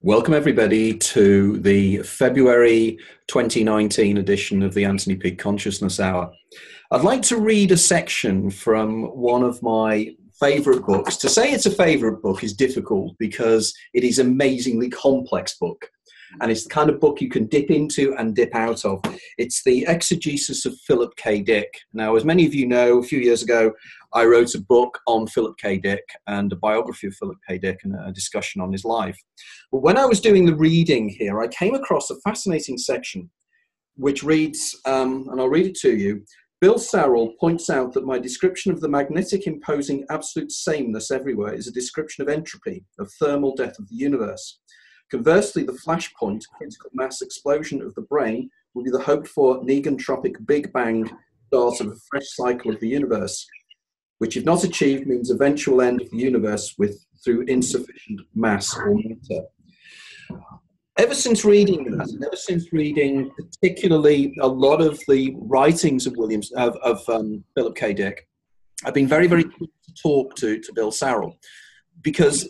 Welcome everybody to the February 2019 edition of the Anthony Peake Consciousness Hour. I'd like to read a section from one of my favorite books. To say it's a favorite book is difficult because it is an amazingly complex book. And it's the kind of book you can dip into and dip out of. It's the Exegesis of Philip K. Dick. Now, as many of you know, a few years ago, I wrote a book on Philip K. Dick and a biography of Philip K. Dick and a discussion on his life. But when I was doing the reading here, I came across a fascinating section which reads, and I'll read it to you. Bill Sarill points out that my description of the magnetic imposing absolute sameness everywhere is a description of entropy, of thermal death of the universe. Conversely, the flashpoint, critical mass explosion of the brain, will be the hoped-for negantropic Big Bang start of a fresh cycle of the universe, which, if not achieved, means eventual end of the universe through insufficient mass or matter. Ever since reading that, and ever since reading particularly a lot of the writings of Philip K. Dick, I've been very, very keen to talk to Bill Sarill, because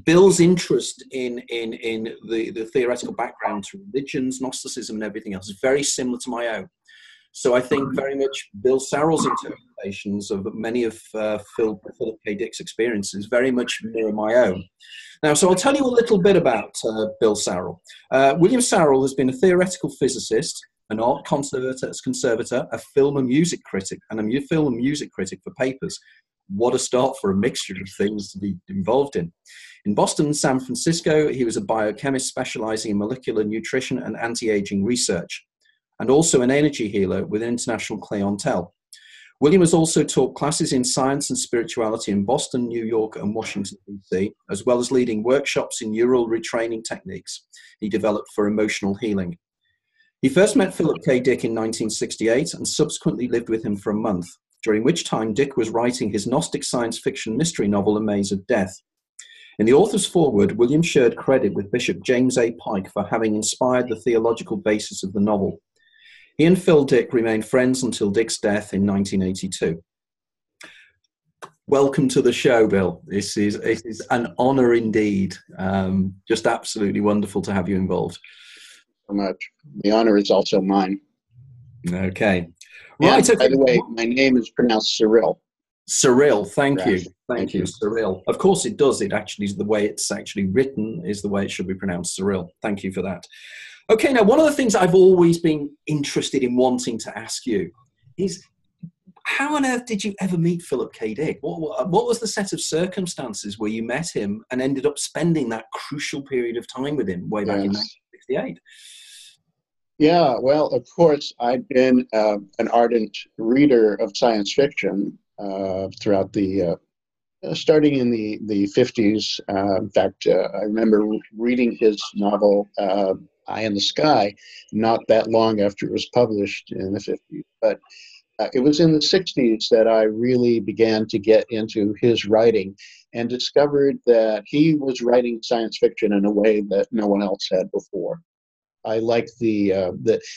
Bill's interest in the theoretical background to religions, Gnosticism, and everything else is very similar to my own. So I think very much Bill Sarill's interpretations of many of Philip K. Dick's experiences very much mirror my own. Now, so I'll tell you a little bit about Bill Sarill. William Sarill has been a theoretical physicist, an art conservator, a film and music critic, and a film and music critic for papers. What a start for a mixture of things to be involved in. In Boston and San Francisco, he was a biochemist specializing in molecular nutrition and anti-aging research, and also an energy healer with an international clientele. William has also taught classes in science and spirituality in Boston, New York, and Washington, D.C., as well as leading workshops in neural retraining techniques he developed for emotional healing. He first met Philip K. Dick in 1968 and subsequently lived with him for a month, during which time Dick was writing his Gnostic science fiction mystery novel, A Maze of Death. In the author's foreword, William shared credit with Bishop James A. Pike for having inspired the theological basis of the novel. He and Phil Dick remained friends until Dick's death in 1982. Welcome to the show, Bill. It is an honor indeed. Just absolutely wonderful to have you involved. So much. The honor is also mine. Okay. Right. By the way, my name is pronounced Sarill. Sarill, thank you. Thank you, Sarill. Of course it does. It actually is the way it's actually written is the way it should be pronounced, Sarill. Thank you for that. Okay, now one of the things I've always been interested in wanting to ask you is, how on earth did you ever meet Philip K. Dick? What was the set of circumstances where you met him and ended up spending that crucial period of time with him way back in 1968? Yeah, well, of course, I'd been an ardent reader of science fiction throughout starting in the 50s. In fact, I remember reading his novel, Eye in the Sky, not that long after it was published in the 50s. But it was in the 60s that I really began to get into his writing and discovered that he was writing science fiction in a way that no one else had before. I liked the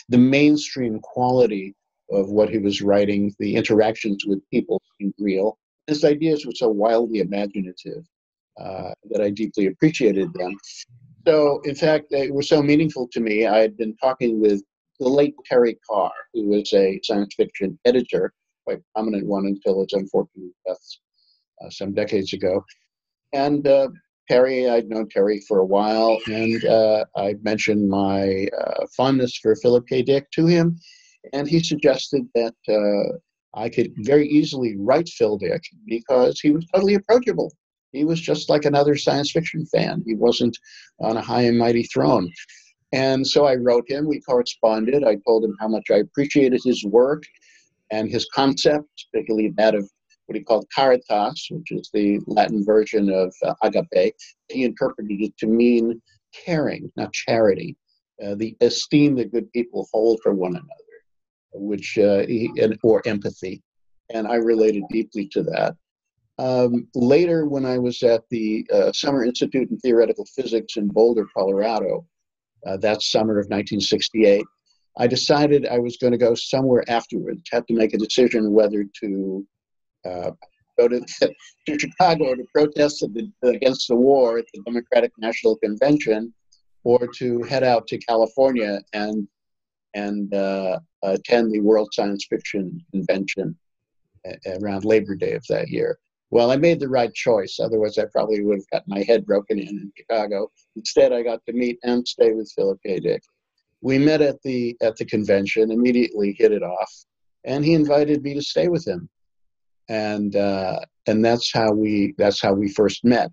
mainstream quality of what he was writing. The interactions with people seemed real. His ideas were so wildly imaginative that I deeply appreciated them. So, in fact, they were so meaningful to me. I had been talking with the late Terry Carr, who was a science fiction editor, quite prominent one until his unfortunate death some decades ago. And I'd known Terry for a while, and I mentioned my fondness for Philip K. Dick to him, and he suggested that I could very easily write Phil Dick because he was totally approachable. He was just like another science fiction fan. He wasn't on a high and mighty throne. And so I wrote him, we corresponded. I told him how much I appreciated his work and his concept, particularly that of what he called caritas, which is the Latin version of agape. He interpreted it to mean caring, not charity, the esteem that good people hold for one another, or empathy. And I related deeply to that. Later, when I was at the Summer Institute in Theoretical Physics in Boulder, Colorado, that summer of 1968, I decided I was going to go somewhere afterwards. Had to make a decision whether to go to Chicago to protest against the war at the Democratic National Convention, or to head out to California and attend the World Science Fiction Convention around Labor Day of that year. Well, I made the right choice. Otherwise, I probably would have got my head broken in Chicago. Instead, I got to meet and stay with Philip K. Dick. We met at the convention, immediately hit it off, and he invited me to stay with him, and that's how we first met.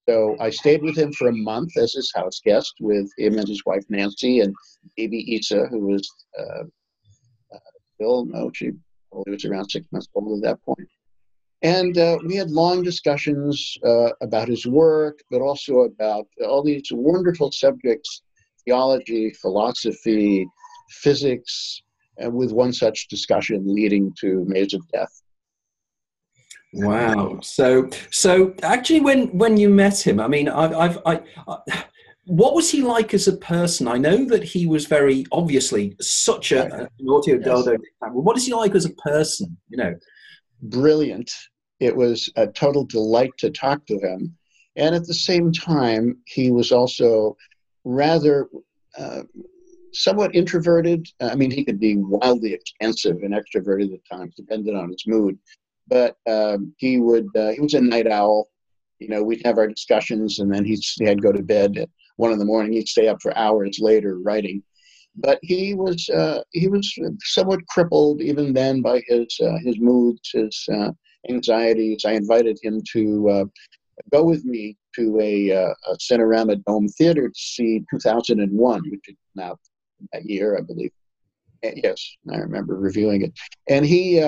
So I stayed with him for a month as his house guest, with him and his wife Nancy and baby Isa, who was she was around 6 months old at that point. And we had long discussions about his work, but also about all these wonderful subjects: theology, philosophy, physics, and with one such discussion leading to Maze of Death. Wow. So actually, when you met him, I mean, what was he like as a person? I know that he was very obviously such an audio dodo. What is he like as a person? You know, brilliant. It was a total delight to talk to him, and at the same time, he was also rather somewhat introverted. I mean, he could be wildly expansive and extroverted at times, depending on his mood. But he was a night owl. You know, we'd have our discussions, and then he'd go to bed at 1 a.m. He'd stay up for hours later writing. But he was somewhat crippled even then by his moods, his anxieties. I invited him to go with me to a Cinerama Dome Theater to see 2001, which had come out that year, I believe. Yes, I remember reviewing it. And he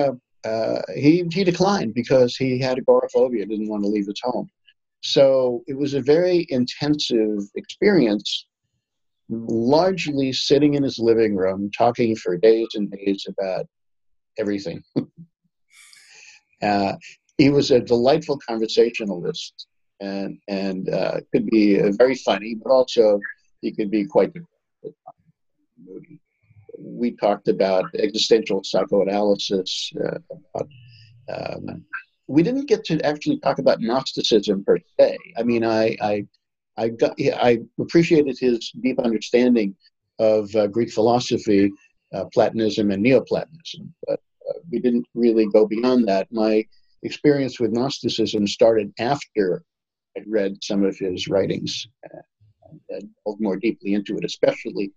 declined because he had agoraphobia, didn't want to leave his home. So it was a very intensive experience, largely sitting in his living room, talking for days and days about everything. He was a delightful conversationalist, and could be very funny, but also he could be quite moody. We talked about existential psychoanalysis. We didn't get to actually talk about Gnosticism per se. I mean, I appreciated his deep understanding of Greek philosophy, Platonism, and Neoplatonism, but we didn't really go beyond that. My experience with Gnosticism started after I'd read some of his writings and delved more deeply into it, especially.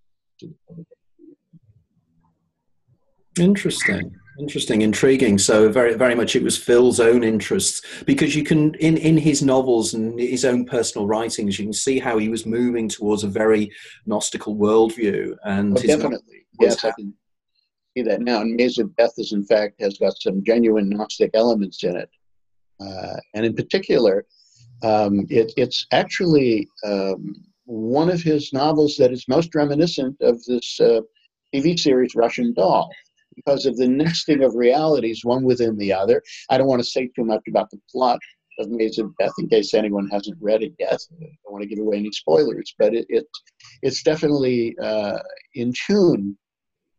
Interesting, intriguing. So very, very much it was Phil's own interests, because you can, in his novels and his own personal writings, you can see how he was moving towards a very Gnostical worldview. And definitely, yes, I can see that now. And Maze of Death has got some genuine Gnostic elements in it, and in particular, it's actually one of his novels that is most reminiscent of this TV series Russian Doll, because of the nesting of realities, one within the other. I don't want to say too much about the plot of Maze of Death in case anyone hasn't read it yet. I don't want to give away any spoilers, but it's definitely in tune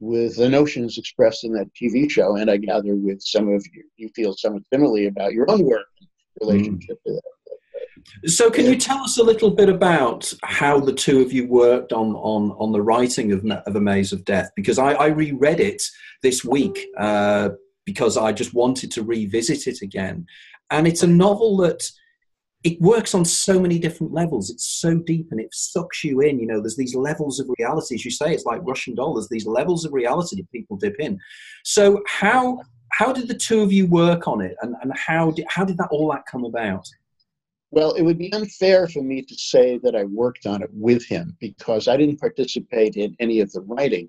with the notions expressed in that TV show, and I gather with some of you feel somewhat similarly about your own work in relationship to that. So can you tell us a little bit about how the two of you worked on the writing of A Maze of Death? Because I reread it this week because I just wanted to revisit it again. And it's a novel that it works on so many different levels. It's so deep and it sucks you in. You know, there's these levels of reality. As you say, it's like Russian Doll. There's these levels of reality that people dip in. So how did the two of you work on it? And how did all that come about? Well, it would be unfair for me to say that I worked on it with him, because I didn't participate in any of the writing.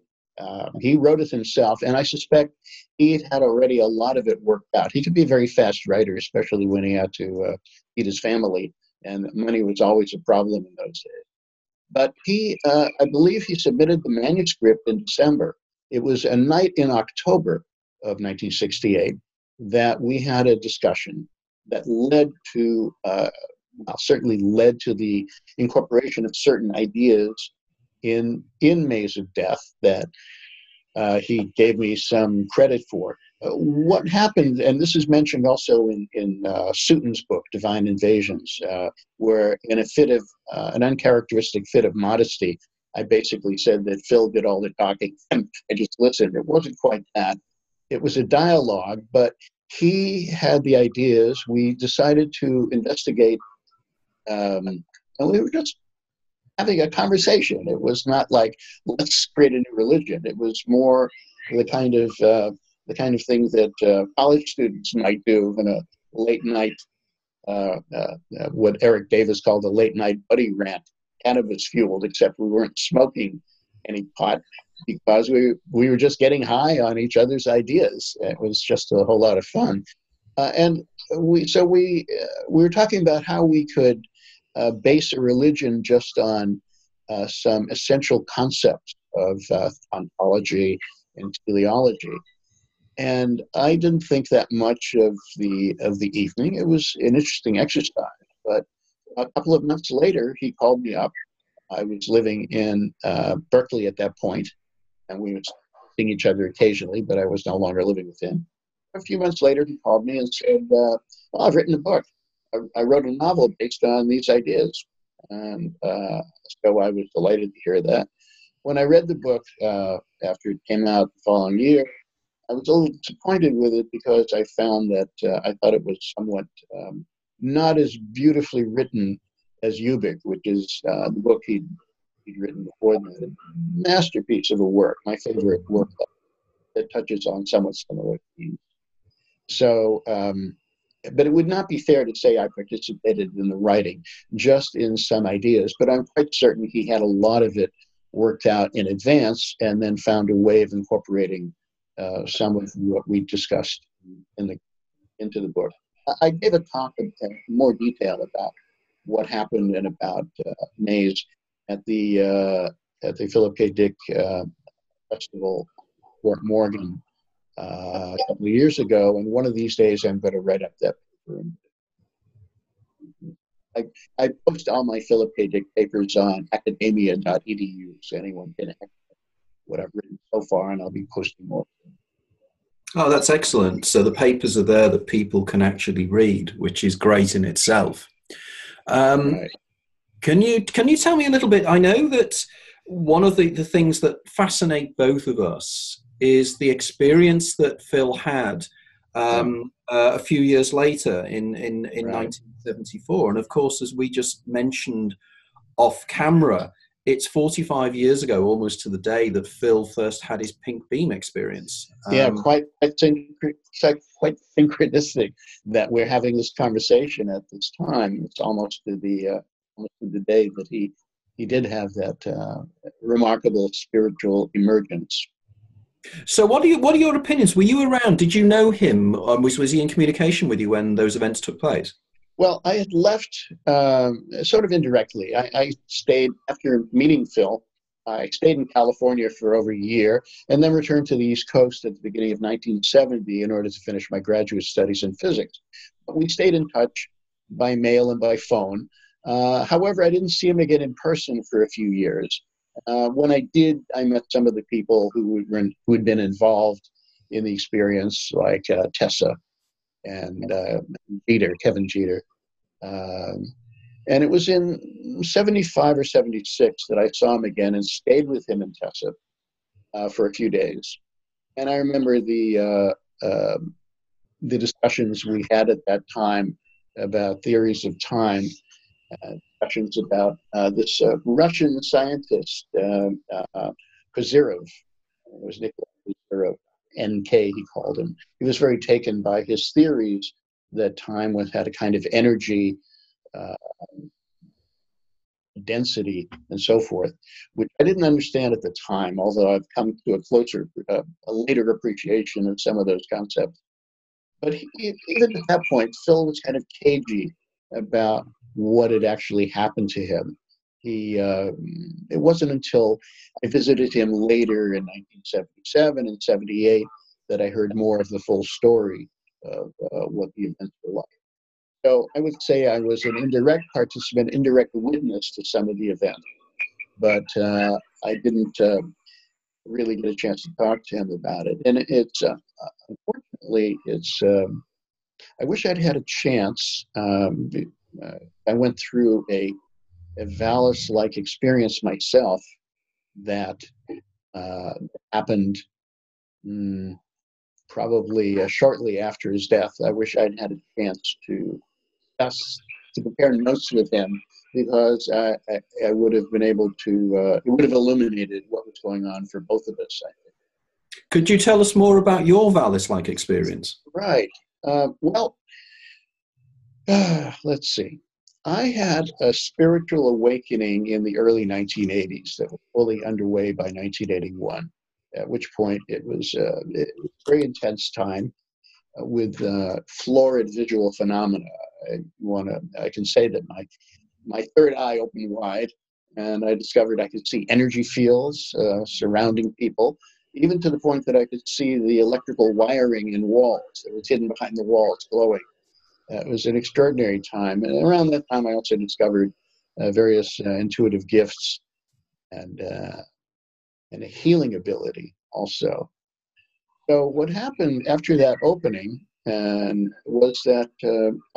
He wrote it himself, and I suspect he had already a lot of it worked out. He could be a very fast writer, especially when he had to feed his family, and money was always a problem in those days. But I believe he submitted the manuscript in December. It was a night in October of 1968 that we had a discussion that certainly led to the incorporation of certain ideas in Maze of Death that he gave me some credit for. what happened, and this is mentioned also in Sutin's book, Divine Invasions, where in a fit of, an uncharacteristic fit of modesty, I basically said that Phil did all the talking and I just listened. It wasn't quite that. It was a dialogue, but he had the ideas. We decided to investigate, and we were just having a conversation. It was not like, let's create a new religion. It was more the kind of thing that college students might do in a late night, what Eric Davis called a late night buddy rant, cannabis fueled, except we weren't smoking any pot because we were just getting high on each other's ideas. It was just a whole lot of fun. And we were talking about how we could base a religion just on some essential concepts of ontology and teleology. And I didn't think that much of the evening. It was an interesting exercise. But a couple of months later, he called me up. I was living in Berkeley at that point, and we were seeing each other occasionally, but I was no longer living with him. A few months later, he called me and said, well, I've written a book. I wrote a novel based on these ideas. And so I was delighted to hear that. When I read the book after it came out the following year, I was a little disappointed with it because I found that I thought it was somewhat not as beautifully written as Ubik, which is the book he'd written before that. A masterpiece of a work, my favorite work that touches on somewhat similar themes. So, but it would not be fair to say I participated in the writing, just in some ideas, but I'm quite certain he had a lot of it worked out in advance and then found a way of incorporating some of what we discussed into the book. I gave a talk in more detail about what happened and about Mays at the Philip K. Dick Festival, Fort Morgan, a couple of years ago, and one of these days I'm going to write up that paper. I post all my Philip K. Dick papers on academia.edu, so anyone can access what I've written so far, and I'll be posting more. Oh, that's excellent. So the papers are there that people can actually read, which is great in itself. Right. Can you tell me a little bit? I know that one of the things that fascinate both of us is the experience that Phil had a few years later in Right. 1974. And of course, as we just mentioned off camera, it's 45 years ago, almost to the day, that Phil first had his pink beam experience. Yeah, quite synchronistic that we're having this conversation at this time. It's almost to the day that he did have that remarkable spiritual emergence. So what are your opinions? Were you around? Did you know him? Was he in communication with you when those events took place? Well, I had left sort of indirectly. I stayed, after meeting Phil, I stayed in California for over a year and then returned to the East Coast at the beginning of 1970 in order to finish my graduate studies in physics. But we stayed in touch by mail and by phone. However, I didn't see him again in person for a few years. When I did, I met some of the people who had been involved in the experience, like Tessa and Kevin Jeter. And it was in 75 or 76 that I saw him again and stayed with him in Tessa for a few days. And I remember the discussions we had at that time about theories of time, discussions about this Russian scientist, Kozyrov. It was Nikolai Kozyrov, NK he called him. He was very taken by his theories that time had a kind of energy, density, and so forth, which I didn't understand at the time, although I've come to a later appreciation of some of those concepts. But even at that point, Phil was kind of cagey about what had actually happened to him. It wasn't until I visited him later in 1977 and 78 that I heard more of the full story of what the events were like. So I would say I was an indirect participant, indirect witness to some of the events, but I didn't really get a chance to talk to him about it. And it's unfortunately, unfortunately, it's. I wish I'd had a chance. I went through a Valis-like experience myself that happened probably shortly after his death. I wish I'd had a chance to compare notes with him, because I would have been able to, it would have illuminated what was going on for both of us, I think. Could you tell us more about your Valis-like experience? Right. Well, let's see. I had a spiritual awakening in the early 1980s that was fully underway by 1981, at which point it was a very intense time with florid visual phenomena. I can say that my third eye opened wide, and I discovered I could see energy fields surrounding people, even to the point that I could see the electrical wiring in walls that was hidden behind the walls glowing. It was an extraordinary time. And around that time, I also discovered various intuitive gifts and a healing ability also. So what happened after that opening was that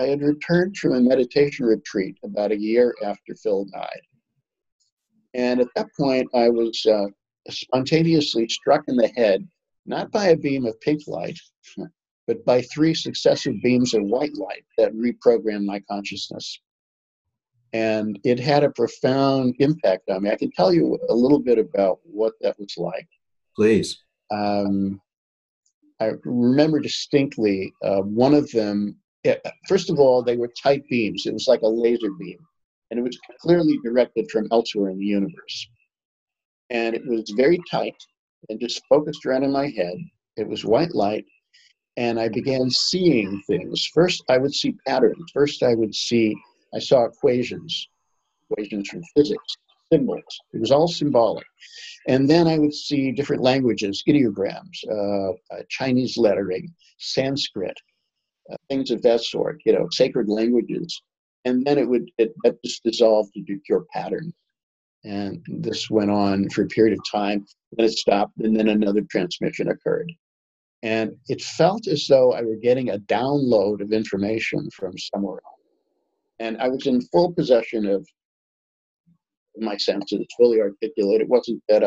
I had returned from a meditation retreat about a year after Phil died. And at that point, I was spontaneously struck in the head, not by a beam of pink light, but by 3 successive beams of white light that reprogrammed my consciousness. And it had a profound impact on me. I can tell you a little bit about what that was like. Please. I remember distinctly one of them. First of all, they were tight beams. It was like a laser beam, and it was clearly directed from elsewhere in the universe. And it was very tight and just focused right in my head. It was white light, and I began seeing things. First, I would see patterns. First, I saw equations from physics, symbols. It was all symbolic. And then I would see different languages, ideograms, Chinese lettering, Sanskrit, things of that sort, sacred languages. And then it just dissolved into pure pattern. And this went on for a period of time. Then it stopped, and then another transmission occurred. And it felt as though I were getting a download of information from somewhere else. And I was in full possession of my senses, fully articulate. It wasn't that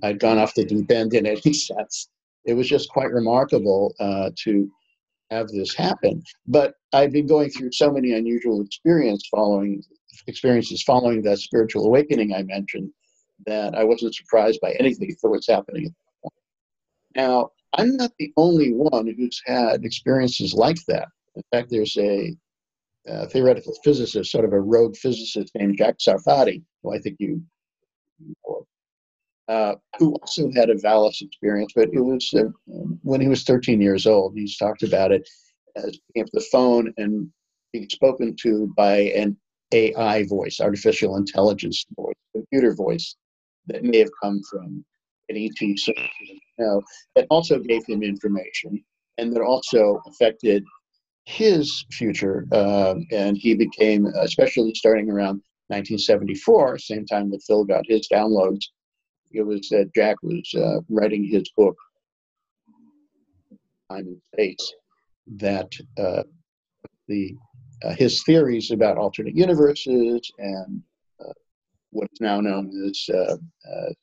I'd gone off the deep end in any sense. It was just quite remarkable to have this happen. But I'd been going through so many unusual experiences following that spiritual awakening I mentioned, that I wasn't surprised by anything that was happening at that point. Now, I'm not the only one who's had experiences like that. In fact, there's a theoretical physicist, sort of a rogue physicist named Jack Sarfati, who I think you know, who also had a Valis experience, but it was when he was 13 years old. He's talked about it as being the phone and being spoken to by an AI voice, artificial intelligence voice, computer voice that may have come from an ET system, that also gave him information and that also affected his future. And he became, especially starting around 1974, same time that Phil got his downloads, it was that Jack was writing his book, Time and Space, that his theories about alternate universes and what's now known as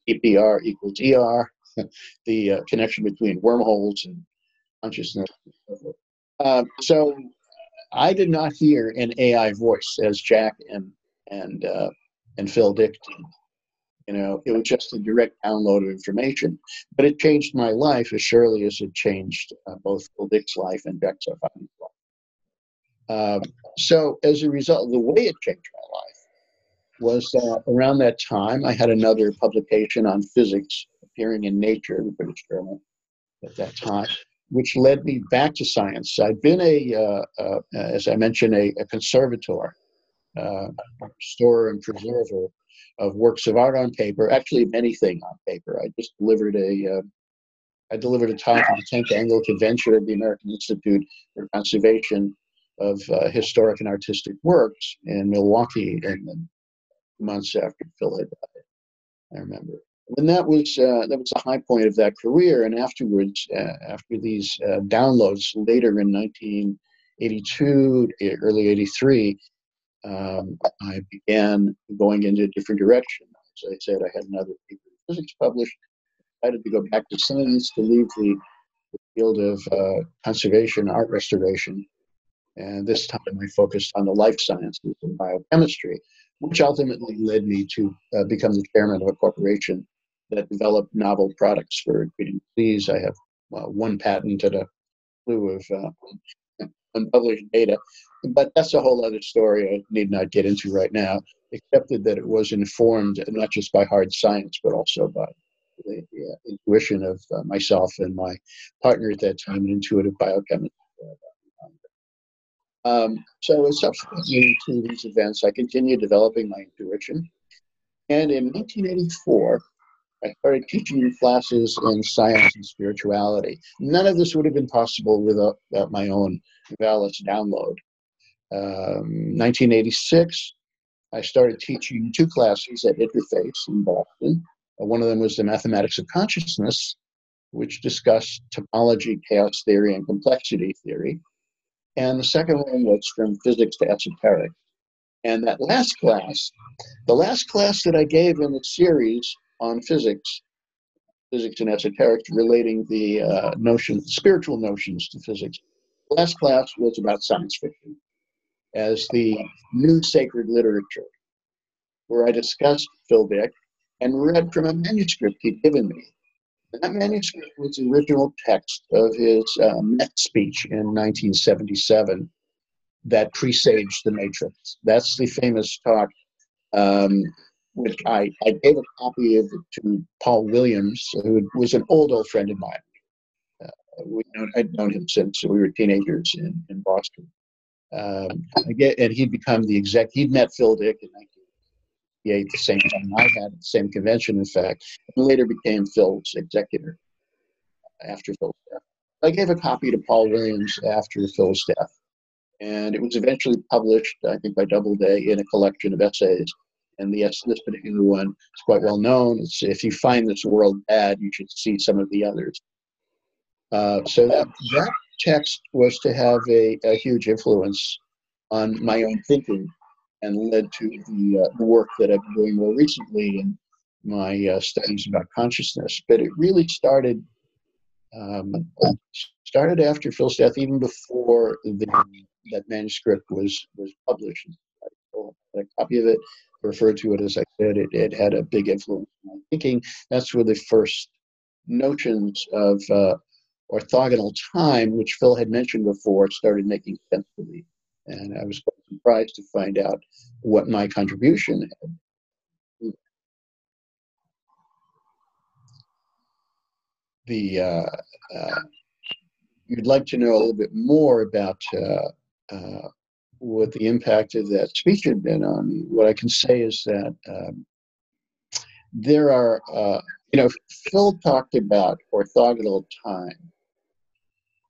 EPR equals ER, the connection between wormholes and consciousness. So I did not hear an AI voice as Jack and Phil Dick did. It was just a direct download of information, but it changed my life as surely as it changed both Phil Dick's life and Jack Sarfati's life. So as a result, the way it changed my life was that around that time, I had another publication on physics appearing in Nature, the British journal at that time, which led me back to science. I'd been as I mentioned, a conservator, restorer and preserver of works of art on paper, actually of anything on paper. I just delivered a talk at the 10th Annual Convention of the American Institute for Conservation of Historic and Artistic Works in Milwaukee in the months after Phil had died, I remember. And that was the high point of that career. And afterwards, after these downloads later in 1982, early 83, I began going into a different direction. As I said, I had another paper in physics published. I decided to go back to science, to leave the field of conservation, art restoration. And this time I focused on the life sciences and biochemistry, which ultimately led me to become the chairman of a corporation that developed novel products for treating disease. I have one patent and a slew of unpublished data, but that's a whole other story I need not get into right now, except that it was informed not just by hard science, but also by the intuition of myself and my partner at that time, an intuitive biochemist. So subsequently to these events, I continued developing my intuition. And in 1984, I started teaching classes in science and spirituality. None of this would have been possible without my own Valis download. 1986, I started teaching 2 classes at Interface in Boston. One of them was the Mathematics of Consciousness, which discussed topology, chaos theory, and complexity theory. And the second one was from physics to esoteric. And that last class, the last class that I gave in the series on physics and esoterics, relating the spiritual notions to physics, the last class was about science fiction as the new sacred literature, where I discussed Phil Dick and read from a manuscript he'd given me. And that manuscript was the original text of his Met speech in 1977 that presaged the Matrix. That's the famous talk, which I gave a copy of it to Paul Williams, who was an old friend of mine. I'd known him since we were teenagers in Boston. And he'd become the exec. He'd met Phil Dick in 1988, the same time I had, at the same convention, in fact, and later became Phil's executor after Phil's death. I gave a copy to Paul Williams after Phil's death, and it was eventually published, I think, by Doubleday in a collection of essays. And this particular one is quite well known. It's, if you find this world bad, you should see some of the others. So that text was to have a huge influence on my own thinking, and led to the work that I've been doing more recently in my studies about consciousness. But it really started after Phil's death, even before that manuscript was published. I had a copy of it, referred to it, as I said. It had a big influence on my thinking. That's where the first notions of orthogonal time, which Phil had mentioned before, started making sense to me. And I was quite surprised to find out what my contribution had. You'd like to know a little bit more about what the impact of that speech had been on me. What I can say is that there are, Phil talked about orthogonal time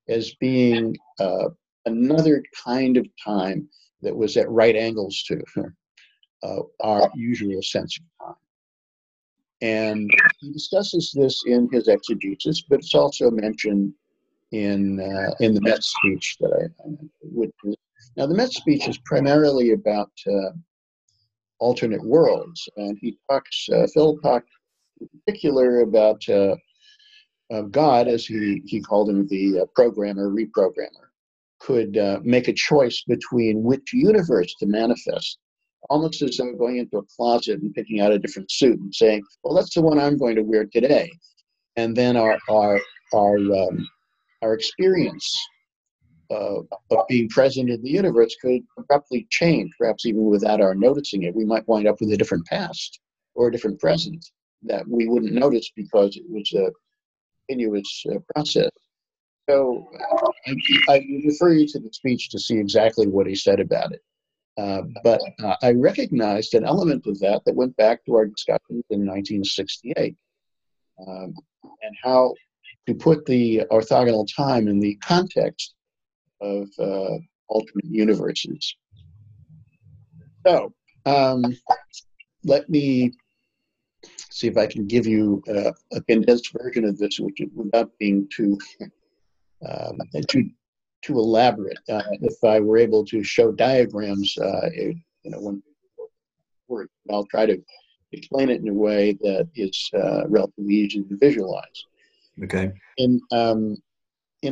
as being another kind of time that was at right angles to our usual sense of time. And he discusses this in his exegesis, but it's also mentioned in the Met speech that I mentioned. Now, the Met speech is primarily about alternate worlds, and Phil talked in particular about God, as he called him, the reprogrammer, could make a choice between which universe to manifest, almost as though going into a closet and picking out a different suit and saying, well, that's the one I'm going to wear today. And then our experience of being present in the universe could abruptly change, perhaps even without our noticing it. We might wind up with a different past or a different present that we wouldn't notice because it was a continuous process. So I refer you to the speech to see exactly what he said about it. But I recognized an element of that went back to our discussions in 1968, and how to put the orthogonal time in the context of alternate universes. So let me see if I can give you a condensed version of this, which without being too elaborate. If I were able to show diagrams, when work, I'll try to explain it in a way that is relatively easy to visualize. Okay. In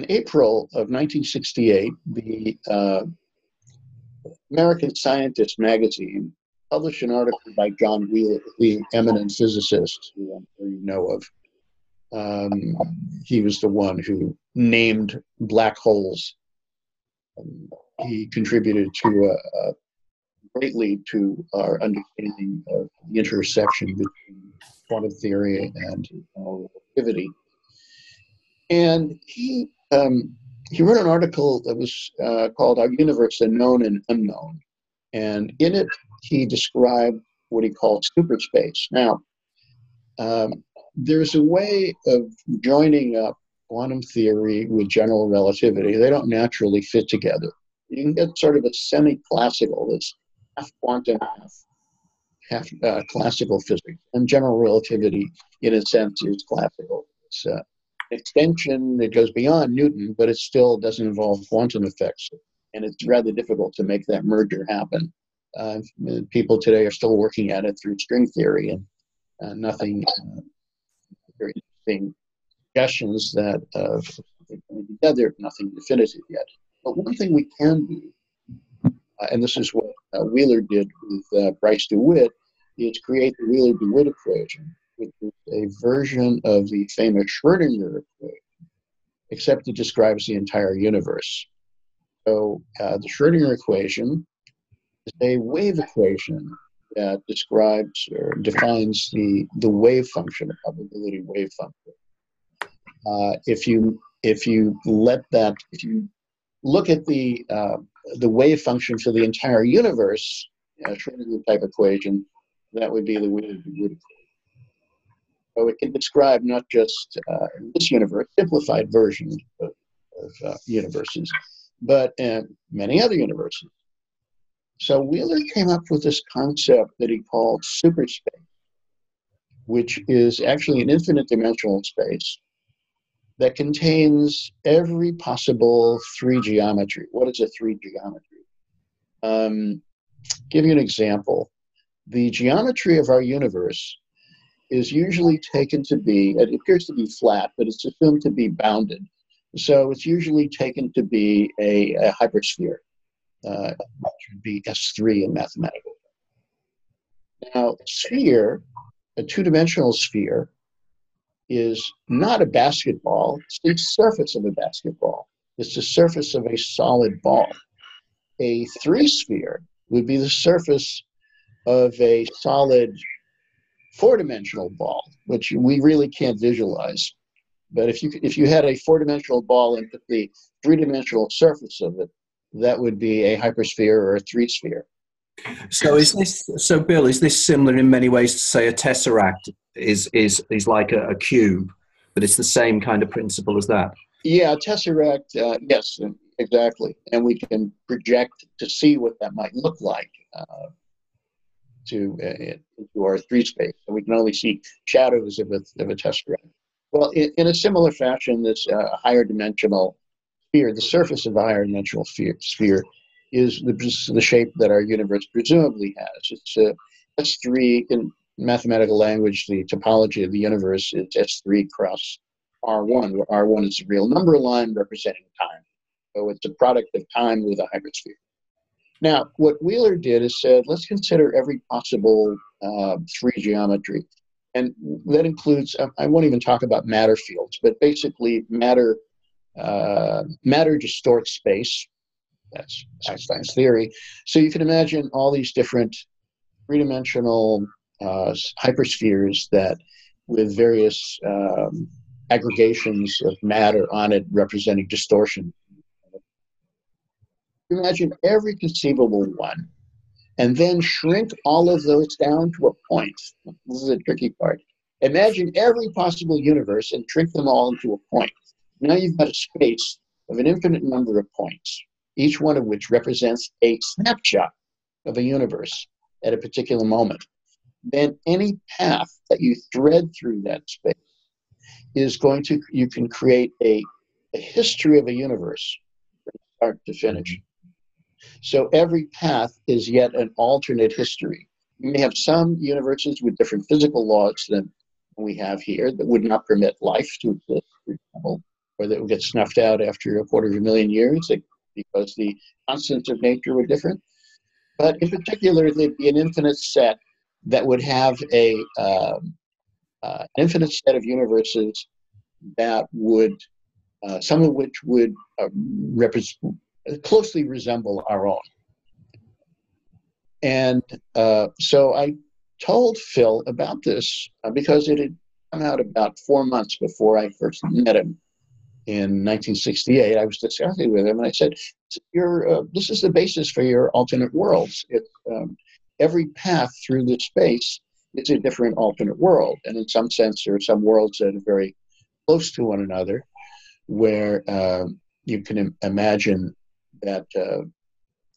April of 1968, the American Scientist magazine published an article by John Wheeler, the eminent physicist who I'm sure you know of. He was the one who named black holes. He contributed greatly to our understanding of the intersection between quantum theory and general relativity. And he wrote an article that was called Our Universe, the Known and Unknown. And in it, he described what he called superspace. Now, there's a way of joining up quantum theory with general relativity. They don't naturally fit together. You can get sort of a semi-classical, that's half quantum, half classical physics. And general relativity, in a sense, is classical. It's an extension that goes beyond Newton, but it still doesn't involve quantum effects. And it's rather difficult to make that merger happen. People today are still working at it through string theory, and nothing very interesting suggestions that something coming together, nothing definitive yet. But one thing we can do, and this is what Wheeler did with Bryce DeWitt, is create the Wheeler-DeWitt equation, which is a version of the famous Schrödinger equation, except it describes the entire universe. So the Schrödinger equation is a wave equation that describes or defines the wave function, a probability wave function. If you look at the wave function for the entire universe, Schrödinger type equation, that would be the Wheeler-DeWitt equation. So it can describe not just this universe, simplified version of universes, but many other universes. So Wheeler came up with this concept that he called superspace, which is actually an infinite dimensional space that contains every possible three geometry. What is a three geometry? Give you an example. The geometry of our universe is usually taken to be, it appears to be flat, but it's assumed to be bounded. So it's usually taken to be a hypersphere, which would be S3 in mathematical. Now, sphere, a two-dimensional sphere, is not a basketball, it's the surface of a basketball. It's the surface of a solid ball. A three-sphere would be the surface of a solid four-dimensional ball, which we really can't visualize. But if you had a four-dimensional ball and put the three-dimensional surface of it, that would be a hypersphere or a three-sphere. So Bill, is this similar in many ways to say a tesseract is like a cube, but it's the same kind of principle as that? Yeah, tesseract, yes, exactly. And we can project to see what that might look like into our three space. So we can only see shadows of a tesseract. Well, in a similar fashion, this higher dimensional sphere, the surface of a higher dimensional sphere is the shape that our universe presumably has. It's S3 in mathematical language. The topology of the universe is S3 cross R1, where R1 is a real number line representing time. So it's a product of time with a hypersphere. Now, what Wheeler did is said, let's consider every possible three geometry. And that includes, I won't even talk about matter fields, but basically matter distorts space. That's Einstein's theory. So you can imagine all these different three-dimensional hyperspheres that with various aggregations of matter on it representing distortion. Imagine every conceivable one and then shrink all of those down to a point. This is the tricky part. Imagine every possible universe and shrink them all into a point. Now you've got a space of an infinite number of points, each one of which represents a snapshot of a universe at a particular moment. then any path that you thread through that space is going to, you can create a history of a universe from start to finish. So every path is yet an alternate history. You may have some universes with different physical laws than we have here that would not permit life to exist, for example, or that would get snuffed out after 250,000 years because the constants of nature were different. But in particular, there'd be an infinite set that would have an infinite set of universes that would, some of which would closely resemble our own. And so I told Phil about this because it had come out about 4 months before I first met him in 1968. I was discussing with him, and I said, this is the basis for your alternate worlds. Every path through this space is a different alternate world. And in some sense, there are some worlds that are very close to one another, where you can imagine that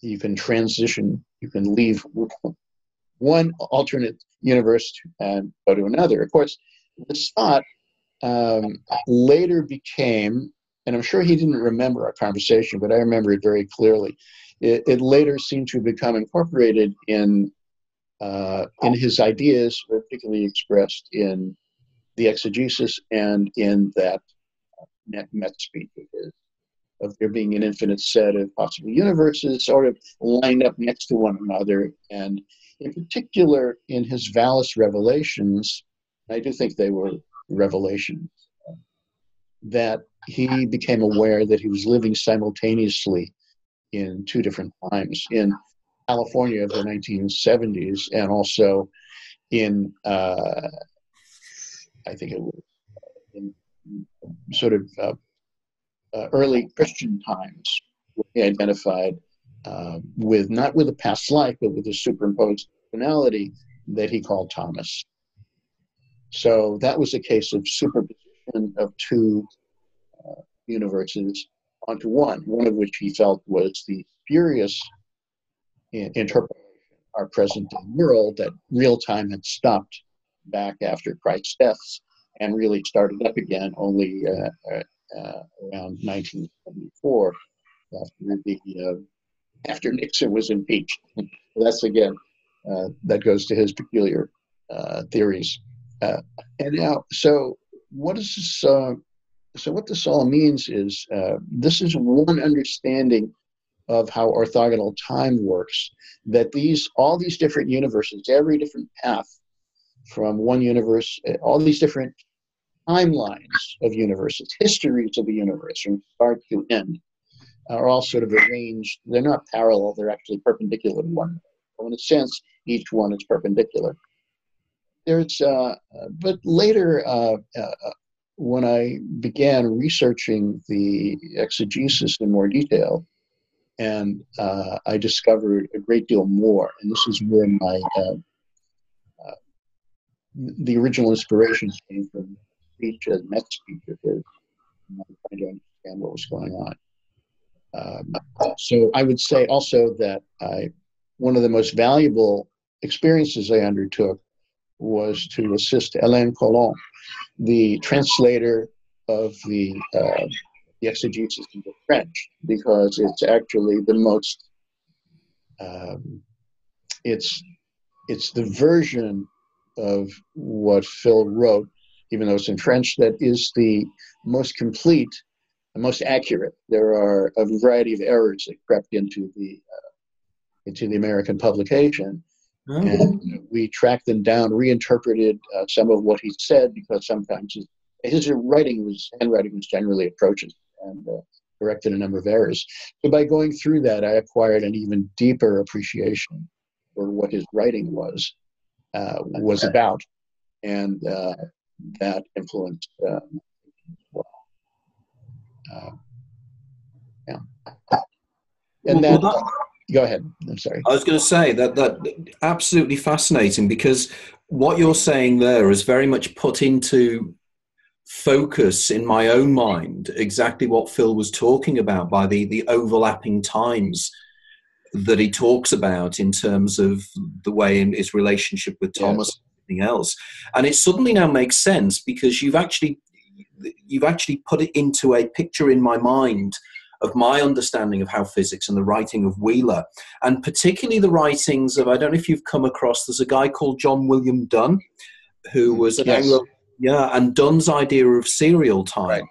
you can transition, you can leave one alternate universe and go to another. Of course, this thought later became, and I'm sure he didn't remember our conversation, but I remember it very clearly. It later seemed to become incorporated in his ideas, particularly expressed in the Exegesis and in that Met speech of his, of there being an infinite set of possible universes sort of lined up next to one another. And in particular, in his Valis revelations, I do think they were revelations, that he became aware that he was living simultaneously in two different times, in California of the 1970s, and also in, I think it was in sort of early Christian times, where he identified with, not with a past life, but with a superimposed personality that he called Thomas. So that was a case of superposition of two universes onto one of which he felt was the spurious interpretation of our present-day world, that real time had stopped back after Christ's death and really started up again only around 1974, after Nixon was impeached. That's again, that goes to his peculiar theories. And now, so what is this? So what this all means is, this is one understanding of how orthogonal time works. That all these different universes, every different path from one universe, all these different timelines of universes, histories of the universe from start to end, are all sort of arranged. They're not parallel, they're actually perpendicular to one another. So in a sense, each one is perpendicular. But later, when I began researching the exegesis in more detail, and I discovered a great deal more, and this is where the original inspiration came from, speech as Met speech of his, trying to understand what was going on. So I would say also that one of the most valuable experiences I undertook was to assist Hélène Collomb, the translator of the exegesis into French, because it's actually the most, it's the version of what Phil wrote, even though it's in French, that is the most complete, the most accurate. There are a variety of errors that crept into the American publication. Oh. And we tracked them down, reinterpreted some of what he said, because sometimes his handwriting was generally atrocious, and corrected a number of errors. So by going through that, I acquired an even deeper appreciation for what his writing was about, and that influenced as well. Yeah. And then, go ahead. I'm sorry. I was going to say that absolutely fascinating, because what you're saying there is very much put into focus in my own mind exactly what Phil was talking about by the overlapping times. that he talks about in terms of the way in his relationship with Thomas Yes. and everything else. And it suddenly now makes sense because you've actually put it into a picture in my mind of my understanding of how physics and the writing of Wheeler, and particularly the writings of, I don't know if you've come across, there's a guy called John William Dunn, who was an Yes. Anglo, and Dunn's idea of serial time. Right.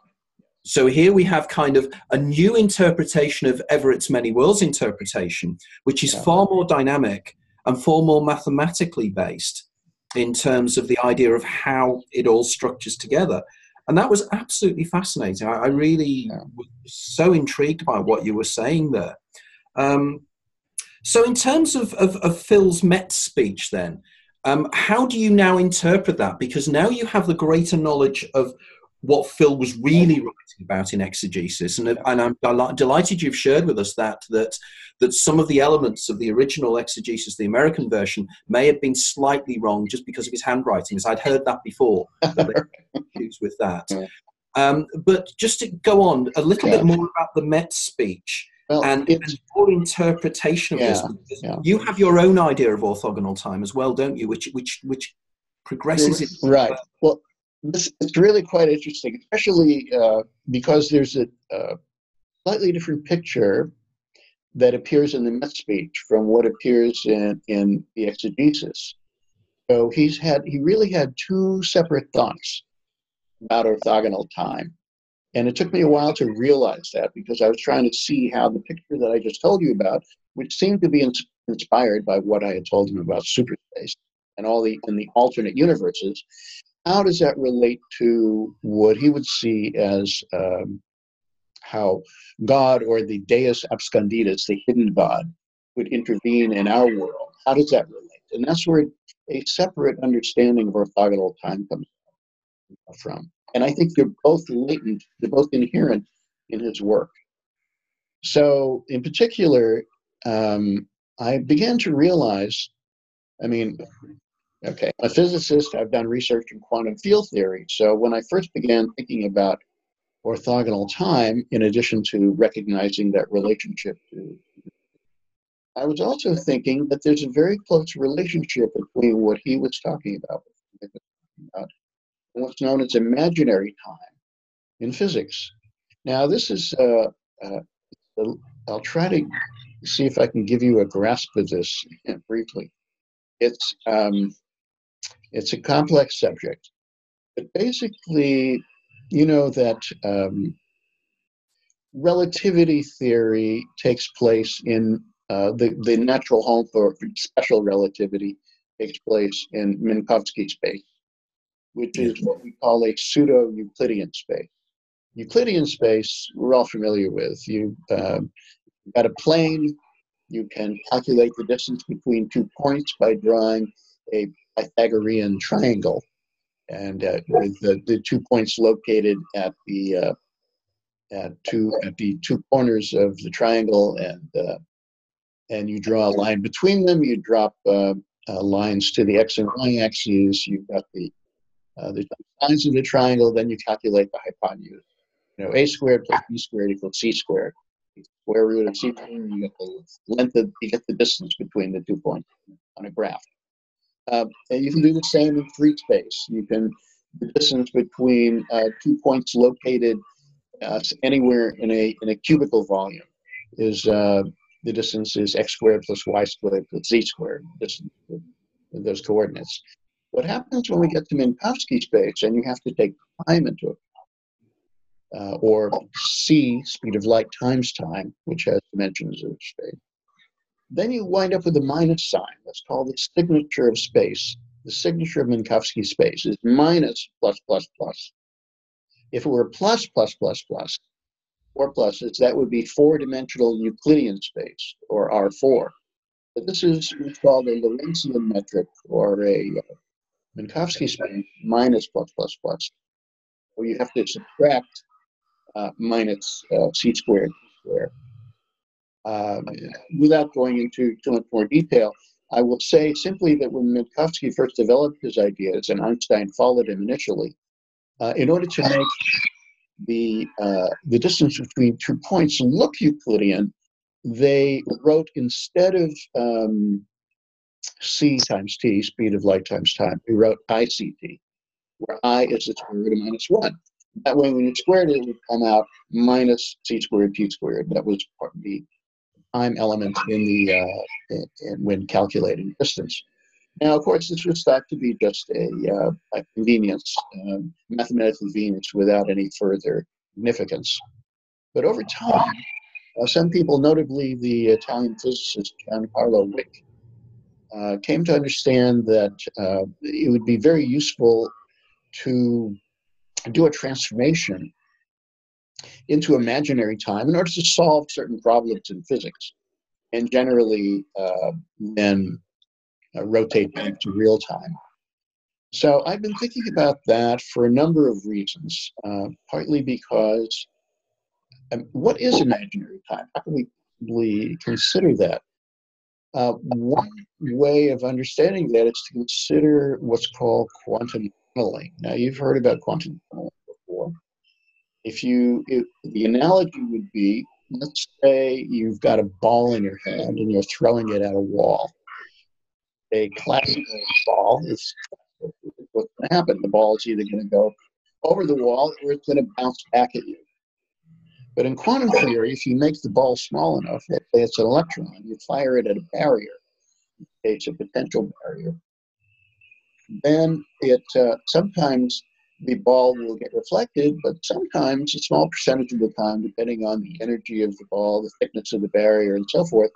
So here we have kind of a new interpretation of Everett's many worlds interpretation, which is far more dynamic and far more mathematically based in terms of the idea of how it all structures together. And that was absolutely fascinating. I really was so intrigued by what you were saying there. So in terms of Phil's Met speech then, how do you now interpret that? Because now you have the greater knowledge of what Phil was really writing about in Exegesis, and I'm delighted you've shared with us that some of the elements of the original Exegesis, the American version, may have been slightly wrong just because of his handwriting, as I'd heard that before. Issues with that. But just to go on a little bit more about the Met speech, and your interpretation of this, because you have your own idea of orthogonal time as well, don't you? Which progresses it. Right. Well, it's really quite interesting, especially because there's a slightly different picture that appears in the Met speech from what appears in the Exegesis. So he really had two separate thoughts about orthogonal time. And it took me a while to realize that, because I was trying to see how the picture that I just told you about, which seemed to be inspired by what I had told him about superspace and in the alternate universes, how does that relate to what he would see as how God, or the Deus absconditus, the hidden God, would intervene in our world? How does that relate? And that's where a separate understanding of orthogonal time comes from. And I think they're both latent, they're both inherent in his work. So in particular, I began to realize, I'm a physicist, I've done research in quantum field theory. So when I first began thinking about orthogonal time, in addition to recognizing that relationship I was also thinking that there's a very close relationship between what he was talking about and what's known as imaginary time in physics. Now, this is, I'll try to see if I can give you a grasp of this briefly. It's a complex subject, but basically, you know that relativity theory takes place in the natural home for special relativity takes place in Minkowski space, which is what we call a pseudo-Euclidean space. Euclidean space, we're all familiar with. You've got a plane. You can calculate the distance between 2 points by drawing a Pythagorean triangle, and with the 2 points located at the two corners of the triangle, and you draw a line between them. You drop lines to the x and y axes. You've got the sides of the triangle. Then you calculate the hypotenuse. A squared plus b squared equals c squared. Square root of c squared, you get the length of, you get the distance between the 2 points on a graph. And you can do the same in free space. The distance between 2 points located anywhere in a cubical volume is the distance is x squared plus y squared plus z squared, distance with those coordinates. What happens when we get to Minkowski space, and you have to take time into account, or c, speed of light, times time, which has dimensions of space, then you wind up with a minus sign. That's called the signature of space. The signature of Minkowski space is minus plus plus plus. If it were plus plus plus plus, 4 pluses, that would be 4-dimensional Euclidean space, or R4. But this is what's called a Lorentzian metric, or a Minkowski space minus plus plus plus. So you have to subtract minus c squared, without going into too much more detail, I will say simply that when Minkowski first developed his ideas, and Einstein followed him initially, in order to make the distance between 2 points look Euclidean, they wrote, instead of c times t, speed of light times time, we wrote ICT, where I is the square root of -1. That way, when you squared it, it would come out minus c squared t squared. That was part of the time element in the when calculating distance. Now, of course, this was thought to be just a convenience, mathematical convenience, without any further significance. But over time, some people, notably the Italian physicist Giancarlo Wick, came to understand that it would be very useful to do a transformation into imaginary time in order to solve certain problems in physics, and generally then rotate back to real time. So I've been thinking about that for a number of reasons, partly because what is imaginary time? How can we consider that? One way of understanding that is to consider what's called quantum tunneling. Now, you've heard about quantum tunneling before. The analogy would be, let's say you've got a ball in your hand and you're throwing it at a wall. A classical ball is what's going to happen. The ball is either going to go over the wall or it's going to bounce back at you. But in quantum theory, if you make the ball small enough, let's say it's an electron, you fire it at a barrier, it's a potential barrier, then it sometimes the ball will get reflected, but sometimes a small percentage of the time, depending on the energy of the ball, the thickness of the barrier, and so forth,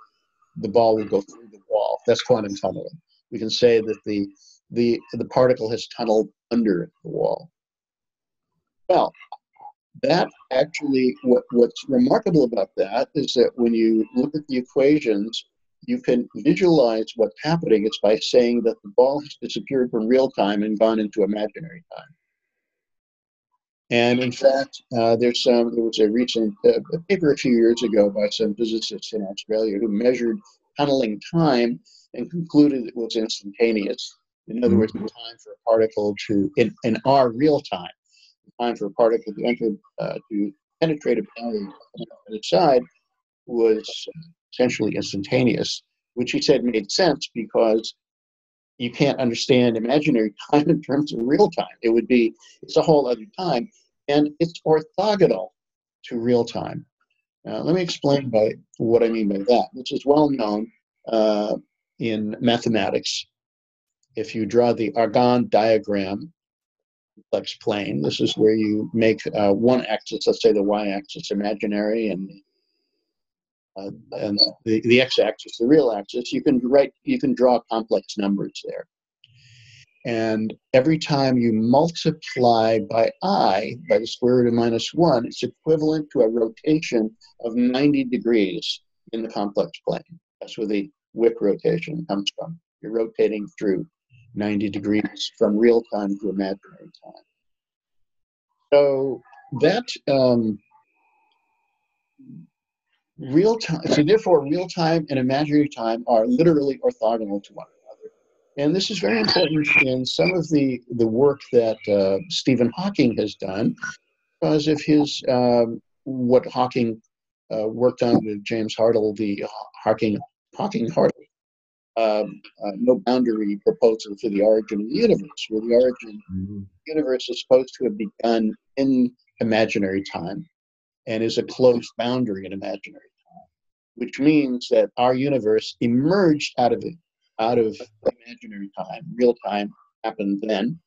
the ball will go through the wall. That's quantum tunneling. We can say that the particle has tunneled under the wall. Well, that actually, what's remarkable about that is that when you look at the equations, you can visualize what's happening. It's by saying that the ball has disappeared from real time and gone into imaginary time. And in fact, there was a recent paper a few years ago by some physicists in Australia who measured tunneling time and concluded it was instantaneous. In other words, the time for a particle in our real time, the time for a particle to enter, to penetrate a barrier on its side was essentially instantaneous, which he said made sense because you can't understand imaginary time in terms of real time. It's a whole other time, and it's orthogonal to real time. Let me explain what I mean by that, which is well known in mathematics. If you draw the Argand diagram, complex plane, this is where you make one axis, let's say the y-axis, imaginary, and the x-axis, the real axis. You can draw complex numbers there. And every time you multiply by the square root of -1, it's equivalent to a rotation of 90 degrees in the complex plane. That's where the Wick rotation comes from. You're rotating through 90 degrees from real time to imaginary time. So that real time, so therefore real time and imaginary time are literally orthogonal to one another. And this is very important in some of the work that Stephen Hawking has done, because of his, what Hawking worked on with James Hartle, the Hawking-Hartle no boundary proposal for the origin of the universe, where the origin of the universe is supposed to have begun in imaginary time and is a closed boundary in imaginary time, which means that our universe emerged out of imaginary time. Real time happened then,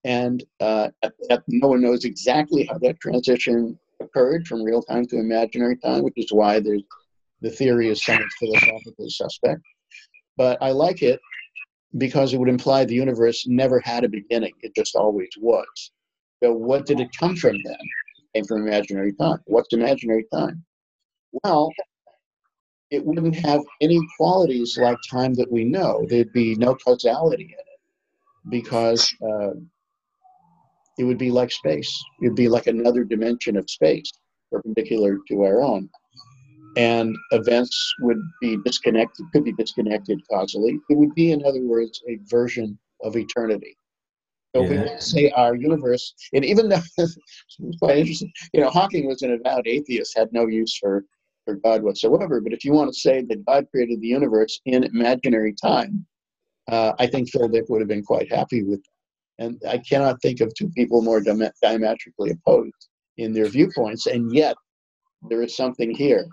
and no one knows exactly how that transition occurred from real time to imaginary time, which is why the theory is somewhat philosophically suspect. But I like it because it would imply the universe never had a beginning. It just always was. So what did it come from then? It came from imaginary time. What's imaginary time? Well, it wouldn't have any qualities like time that we know. There'd be no causality in it because it would be like space. It'd be like another dimension of space, perpendicular to our own. And events would be disconnected, could be disconnected causally. It would be, in other words, a version of eternity. So if we say our universe, and even though it's quite interesting, Hawking was an avowed atheist, had no use for or God whatsoever. But if you want to say that God created the universe in imaginary time, I think Phil Dick would have been quite happy with that. And I cannot think of two people more diametrically opposed in their viewpoints, and yet there is something here.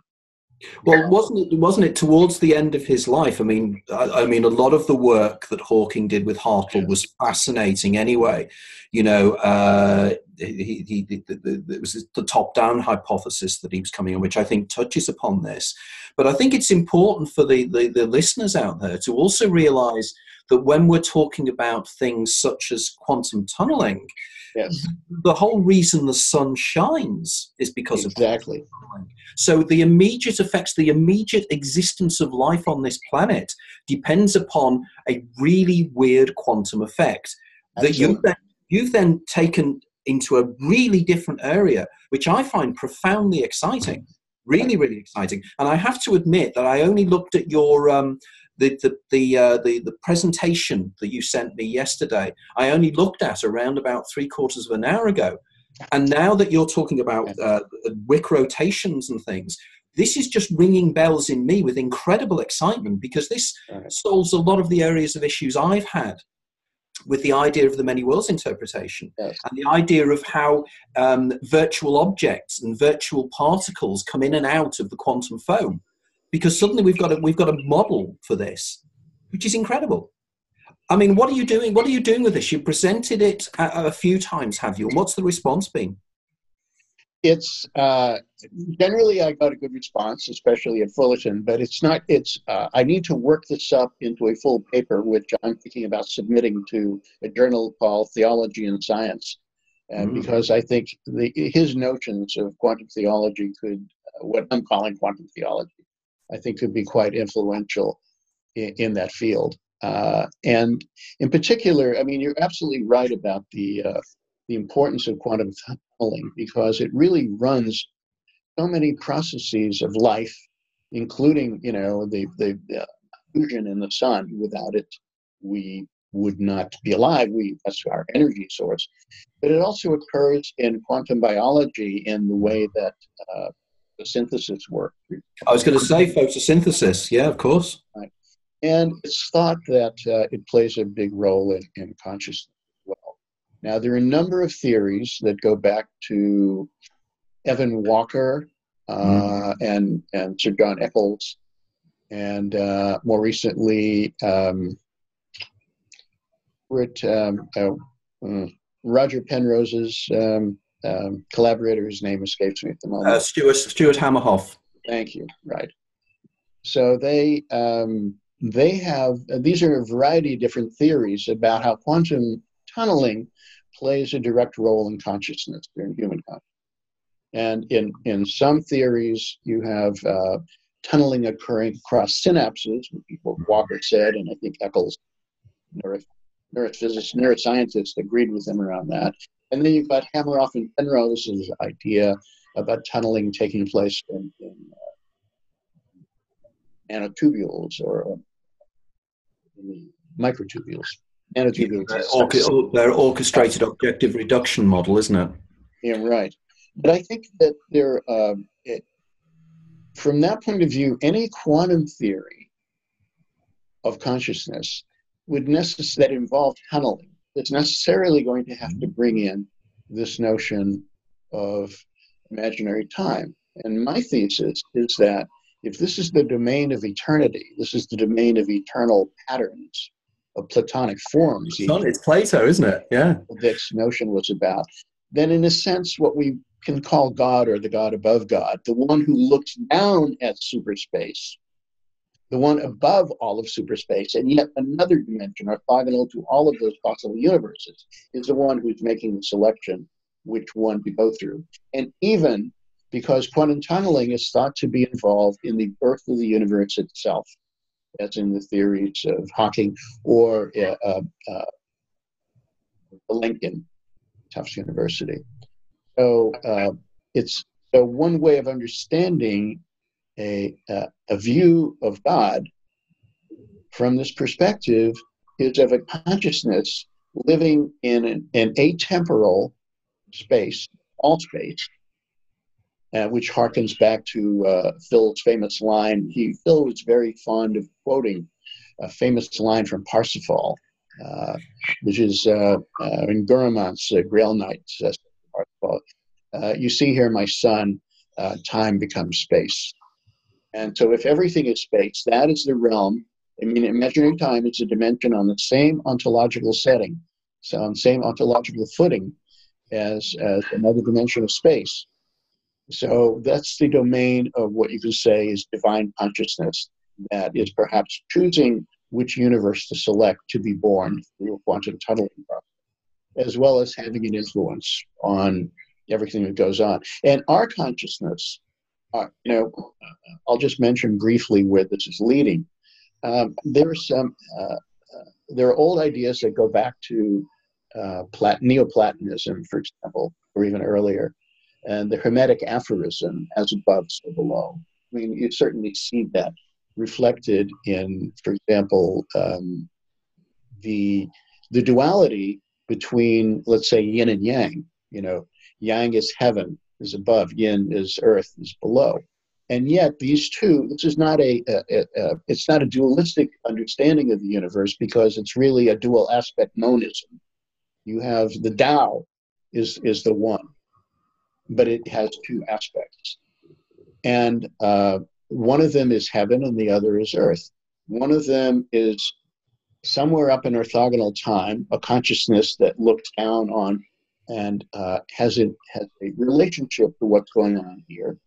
Well, wasn't it towards the end of his life? I mean, a lot of the work that Hawking did with Hartle was fascinating. Anyway, it was the top-down hypothesis that he was coming on, which I think touches upon this. But I think it's important for the listeners out there to also realise that when we're talking about things such as quantum tunneling, yes, the whole reason the sun shines is because exactly. of quantum tunneling. So the immediate effects, the immediate existence of life on this planet depends upon a really weird quantum effect that you've then taken into a really different area, which I find profoundly exciting, really, really exciting. And I have to admit that I only looked at your the presentation that you sent me yesterday. I only looked at around about 3/4 of an hour ago. And now that you're talking about wick rotations and things, this is just ringing bells in me with incredible excitement, because this solves a lot of the areas of issues I've had with the idea of the many worlds interpretation, and the idea of how virtual objects and virtual particles come in and out of the quantum foam, because suddenly we've got a model for this, which is incredible. I mean, what are you doing? What are you doing with this? You presented it a few times, have you? And what's the response been? It's generally I got a good response, especially at Fullerton. But it's not. It's I need to work this up into a full paper, which I'm thinking about submitting to a journal called Theology and Science, because I think his notions of quantum theology could, what I'm calling quantum theology, I think could be quite influential in that field. And in particular, I mean, you're absolutely right about the importance of quantum tunneling, because it really runs so many processes of life, including, the fusion in the sun. Without it, we would not be alive. That's our energy source. But it also occurs in quantum biology in the way that the synthesis works. I was going to say photosynthesis. Yeah, of course. Right. And it's thought that it plays a big role in consciousness as well. Now, there are a number of theories that go back to Evan Walker and Sir John Eccles, and more recently, Roger Penrose's collaborator, whose name escapes me at the moment. Stuart Hamerhoff. Thank you. Right. So they have, these are a variety of different theories about how quantum tunneling plays a direct role in consciousness, in human consciousness. And in some theories, you have tunneling occurring across synapses, what Walker said, and I think Eccles, neurophysicist, neuroscientist, agreed with him around that. And then you've got Hamerhoff and Penrose's idea about tunneling taking place in nanotubules or microtubules. Nanotubules. Their orchestrated objective reduction model, isn't it? Yeah, right. But I think that from that point of view, any quantum theory of consciousness that involved tunneling is necessarily going to have to bring in this notion of imaginary time. And my thesis is that if this is the domain of eternity, this is the domain of eternal patterns, of Platonic forms. It's Plato, isn't it? Yeah. This notion was about. Then in a sense, what we can call God, or the God above God, the one who looks down at superspace, the one above all of superspace, and yet another dimension, orthogonal to all of those possible universes, is the one who's making the selection which one to go through. And even because quantum tunneling is thought to be involved in the birth of the universe itself, as in the theories of Hawking or Lincoln, Tufts University. So so one way of understanding a view of God from this perspective is of a consciousness living in an atemporal space, all space, which harkens back to Phil's famous line. Phil was very fond of quoting a famous line from Parsifal, which is in Gurumant's Grail Knight says Parsifal, you see here, my son, time becomes space. And so if everything is space, that is the realm. I mean, imaginary time is a dimension on the same ontological setting, so on the same ontological footing as another dimension of space. So that's the domain of what you could say is divine consciousness, that is perhaps choosing which universe to select to be born through a quantum tunneling process, as well as having an influence on everything that goes on. And our consciousness, I'll just mention briefly where this is leading. There are old ideas that go back to Neoplatonism, for example, or even earlier, and the Hermetic aphorism, as above, so below. I mean, you certainly see that reflected in, for example, the duality between, let's say, yin and yang. Yang is heaven, is above; yin is earth, is below. And yet, these two, this is not it's not a dualistic understanding of the universe, because it's really a dual aspect monism. You have the Tao is the one, but it has two aspects. And one of them is heaven and the other is earth. One of them is somewhere up in orthogonal time, a consciousness that looks down on and has a relationship to what's going on here.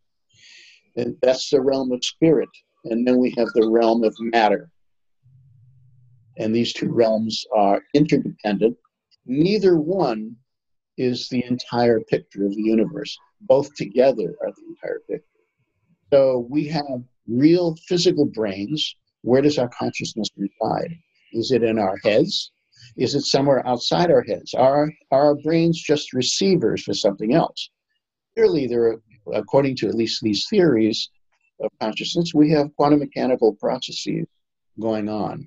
And that's the realm of spirit. And then we have the realm of matter. And these two realms are interdependent. Neither one is the entire picture of the universe. Both together are the entire picture. So we have real physical brains. Where does our consciousness reside? Is it in our heads? Is it somewhere outside our heads? Are our brains just receivers for something else? Clearly, there are, according to at least these theories of consciousness, we have quantum mechanical processes going on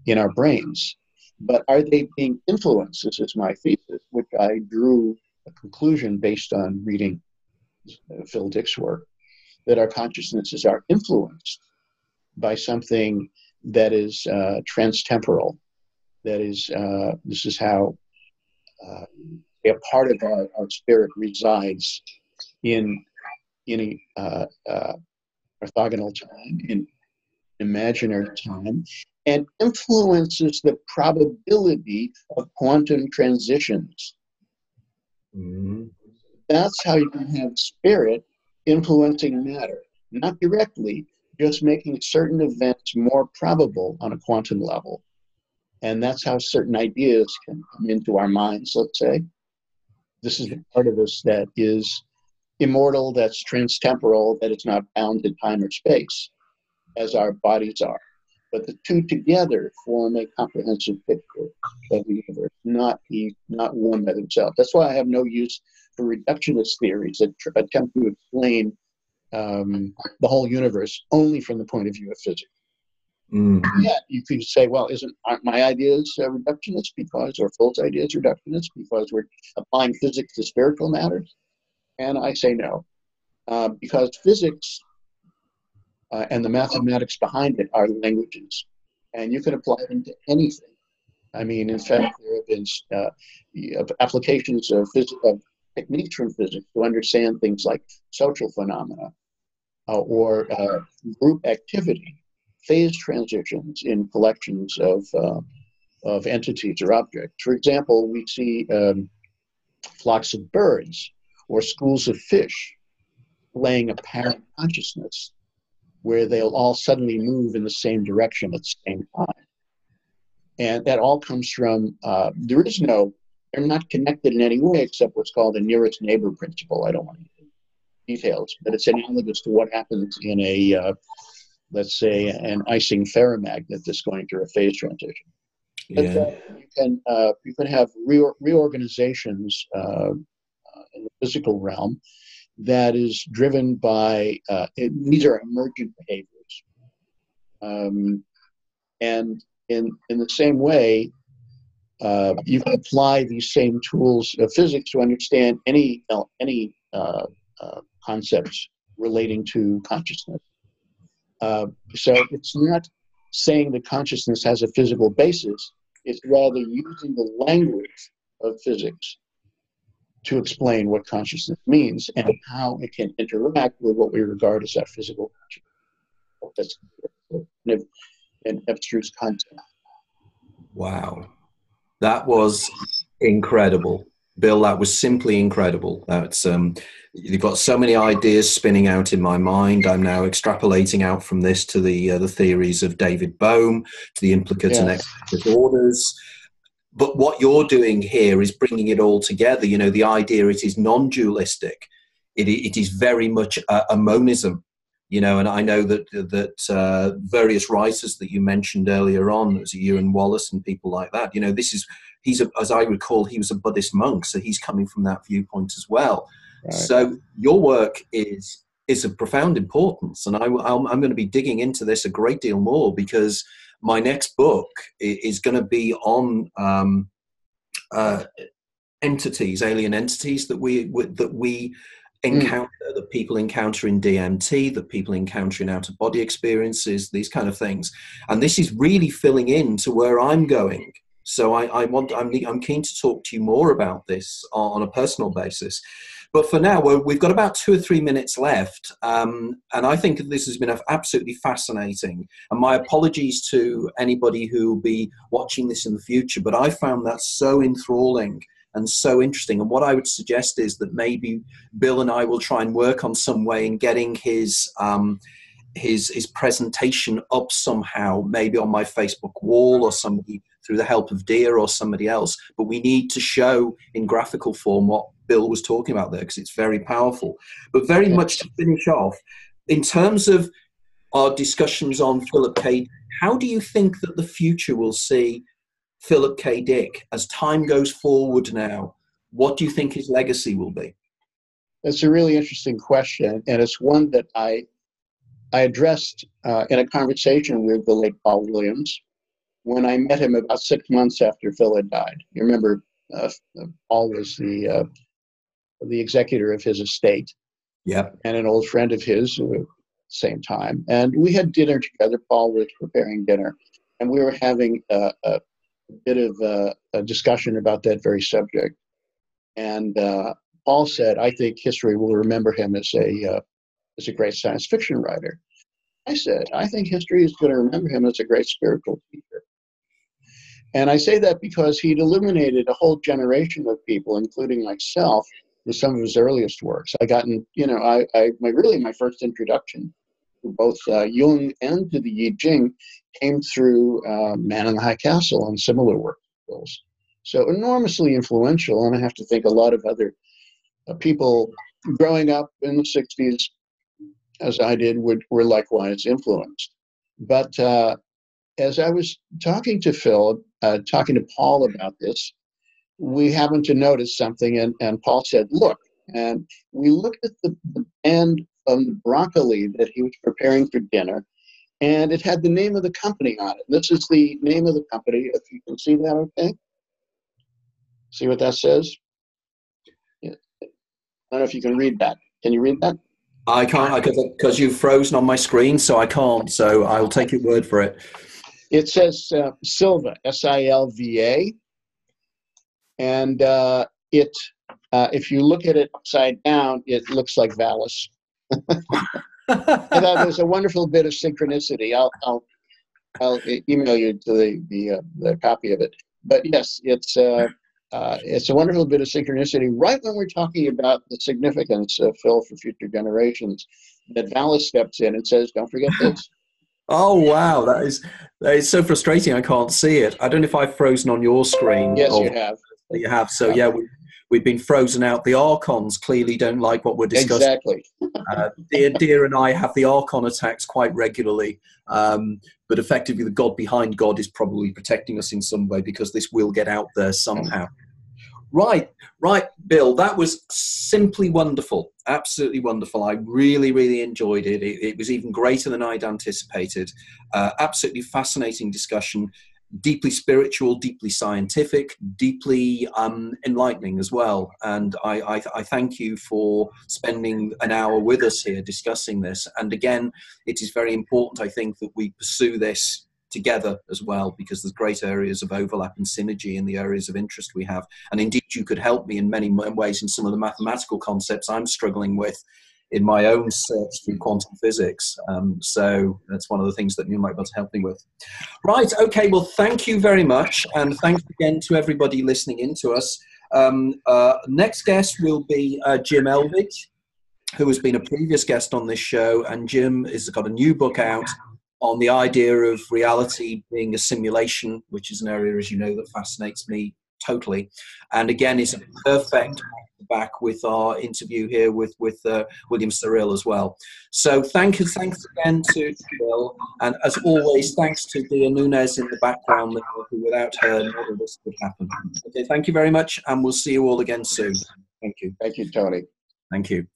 in our brains. But are they being influenced? This is my thesis, which I drew a conclusion based on reading Phil Dick's work, that our consciousnesses are influenced by something that is transtemporal. That is, this is how a part of our spirit resides in orthogonal time, in imaginary time, and influences the probability of quantum transitions. Mm-hmm. That's how you can have spirit influencing matter, not directly, just making certain events more probable on a quantum level. And that's how certain ideas can come into our minds, let's say. This is the part of us that is immortal, that's transtemporal, that is not bound in time or space, as our bodies are. But the two together form a comprehensive picture of the universe, not one by themselves. That's why I have no use for reductionist theories that attempt to explain the whole universe only from the point of view of physics. Mm-hmm. Yet you could say, well, aren't my ideas reductionist or Phil's ideas reductionist because we're applying physics to spiritual matters? And I say no, because physics and the mathematics behind it are languages, and you can apply them to anything. I mean, in fact, there have been applications of techniques from physics to understand things like social phenomena or group activity, phase transitions in collections of entities or objects. For example, we see flocks of birds or schools of fish laying apparent consciousness, where they'll all suddenly move in the same direction at the same time. And that all comes from, they're not connected in any way except what's called the nearest neighbor principle. I don't want to get into details, but it's analogous to what happens in let's say, an icing ferromagnet that's going through a phase transition. Yeah. But you can have reorganizations in the physical realm that is driven by, these are emergent behaviors. And in the same way, you can apply these same tools of physics to understand any concepts relating to consciousness. So it's not saying that consciousness has a physical basis, it's rather using the language of physics to explain what consciousness means and how it can interact with what we regard as that physical consciousness. That's an abstruse concept. Wow. That was incredible. Bill, that was simply incredible. That's you've got so many ideas spinning out in my mind. I'm now extrapolating out from this to the theories of David Bohm, to the implicate and explicit orders. But what you're doing here is bringing it all together. You know, the idea it is non-dualistic. It is very much a monism. You know, and I know that various writers that you mentioned earlier on, as Ewan Wallace and people like that, you know, as I recall, he was a Buddhist monk, so he's coming from that viewpoint as well. Right. So your work is of profound importance, and I'm going to be digging into this a great deal more, because my next book is going to be on entities, alien entities that we encounter, that people encounter in DMT, that people encounter in out-of-body experiences, these kind of things. And this is really filling in to where I'm going. So I'm keen to talk to you more about this on a personal basis. But for now, we've got about 2 or 3 minutes left. And I think this has been absolutely fascinating. And my apologies to anybody who will be watching this in the future, but I found that so enthralling and so interesting. And what I would suggest is that maybe Bill and I will try and work on some way in getting his presentation up somehow, maybe on my Facebook wall, or somebody through the help of Dear or somebody else. But we need to show in graphical form what Bill was talking about there, because it's very powerful. But very much to finish off, in terms of our discussions on Philip K. How do you think that the future will see Philip K. Dick as time goes forward now? What do you think his legacy will be? That's a really interesting question, and it's one that I addressed in a conversation with the late Paul Williams when I met him about 6 months after Phil had died. You remember, Paul was the executor of his estate, and an old friend of his at the same time. And we had dinner together. Paul was preparing dinner, and we were having a bit of a discussion about that very subject. And Paul said, "I think history will remember him as a great science fiction writer." I said, "I think history is going to remember him as a great spiritual teacher." And I say that because he'd illuminated a whole generation of people, including myself, with some of his earliest works. I gotten, my first introduction to both Jung and to the I Ching came through Man in the High Castle and similar works. So enormously influential, and I have to think a lot of other people growing up in the 60s, as I did, were likewise influenced. But as I was talking to Phil, talking to Paul about this, we happened to notice something, and Paul said, "Look," and we looked at the band of broccoli that he was preparing for dinner, and it had the name of the company on it. This is the name of the company, if you can see that, okay? See what that says? Yeah. I don't know if you can read that. Can you read that? I can't, because you've frozen on my screen, so I can't. So I'll take your word for it. It says Silva, S-I-L-V-A. And if you look at it upside down, it looks like Valis. I thought there's a wonderful bit of synchronicity. I'll email you to the copy of it. But yes, it's a wonderful bit of synchronicity right when we're talking about the significance of Phil for future generations, that Valis steps in and says, "Don't forget this." Oh wow, that is so frustrating. I can't see it. I don't know if I've frozen on your screen. Yes, you have. You have. So yeah, we've been frozen out. The Archons clearly don't like what we're discussing. Exactly. Dear and I have the Archon attacks quite regularly, but effectively the God behind God is probably protecting us in some way, because this will get out there somehow. Right, Bill, that was simply wonderful, absolutely wonderful. I really, really enjoyed it. It was even greater than I'd anticipated. Absolutely fascinating discussion. deeply spiritual, deeply scientific, deeply enlightening as well. And I thank you for spending an hour with us here discussing this. And again, it is very important, I think, that we pursue this together as well, because there's great areas of overlap and synergy in the areas of interest we have. And indeed, you could help me in many ways in some of the mathematical concepts I'm struggling with in my own search through quantum physics. So that's one of the things that you might be able to help me with. Right, okay, well, thank you very much. And thanks again to everybody listening in to us. Next guest will be Jim Elvidge, who has been a previous guest on this show. And Jim has got a new book out on the idea of reality being a simulation, which is an area, as you know, that fascinates me totally. And again, is a perfect back with our interview here with William Sarill as well. So thanks again to Bill, and as always, thanks to dear Nunez in the background, who without her none of this would happen. Okay, thank you very much, and we'll see you all again soon. Thank you. Thank you, Tony. Thank you.